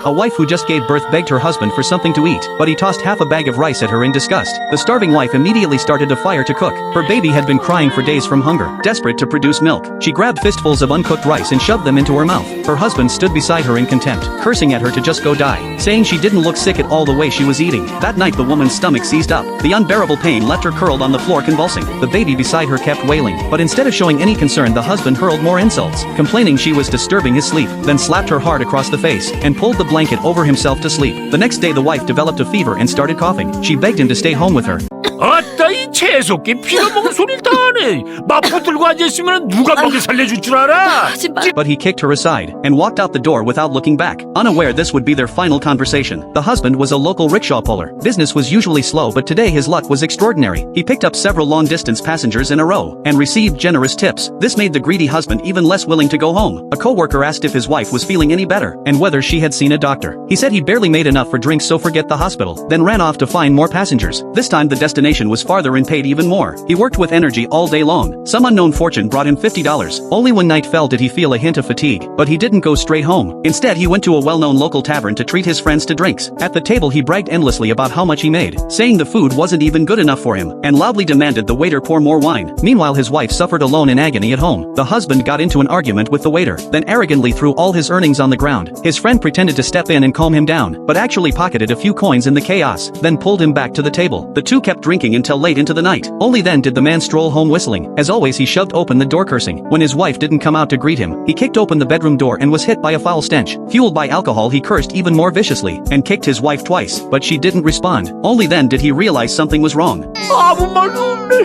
A wife who just gave birth begged her husband for something to eat, but he tossed half a bag of rice at her in disgust. The starving wife immediately started a fire to cook. Her baby had been crying for days from hunger. Desperate to produce milk, she grabbed fistfuls of uncooked rice and shoved them into her mouth. Her husband stood beside her in contempt, cursing at her to just go die, saying she didn't look sick at all the way she was eating. That night the woman's stomach seized up. The unbearable pain left her curled on the floor convulsing. The baby beside her kept wailing, but instead of showing any concern the husband hurled more insults, complaining she was disturbing his sleep, then slapped her hard across the face, and pulled the blanket over himself to sleep. The next day the wife developed a fever and started coughing. She begged him to stay home with her. 아따 이 채석기 피려먹은 소리를 다 하네. 맞붙 들고 앉아있으면 누가 먹여 살려줄 줄 알아? But he kicked her aside, and walked out the door without looking back, unaware this would be their final conversation. The husband was a local rickshaw puller. Business was usually slow but today his luck was extraordinary. He picked up several long-distance passengers in a row, and received generous tips. This made the greedy husband even less willing to go home. A co-worker asked if his wife was feeling any better, and whether she had seen a doctor. He said he barely made enough for drinks so forget the hospital, then ran off to find more passengers. This time the destination was farther and paid even more. He worked with energy all day long. Some unknown fortune brought him $50. Only when night fell did he feel a hint of fatigue, but he didn't go straight home. Instead he went to a well-known local tavern to treat his friends to drinks. At the table he bragged endlessly about how much he made, saying the food wasn't even good enough for him, and loudly demanded the waiter pour more wine. Meanwhile his wife suffered alone in agony at home. The husband got into an argument with the waiter, then arrogantly threw all his earnings on the ground. His friend pretended to step in and calm him down, but actually pocketed a few coins in the chaos, then pulled him back to the table. The two kept drinking until late into the night. Only then did the man stroll home whistling. As always he shoved open the door cursing. When his wife didn't come out to greet him, he kicked open the bedroom door and was hit by a foul stench. Fueled by alcohol he cursed even more viciously, and kicked his wife twice, but she didn't respond. Only then did he realize something was wrong. 아무 말도 없네.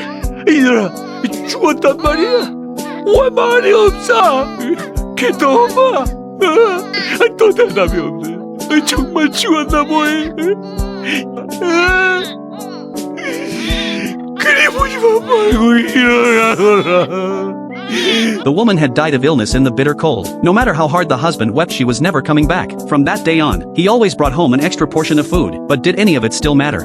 이들아 죽었단 말이야. 왜 말이 없어? 걔도 엄마. 또 대답이 없네. 정말 죽었나 뭐해. The woman had died of illness in the bitter cold. No matter how hard the husband wept she was never coming back. From that day on, he always brought home an extra portion of food, but did any of it still matter?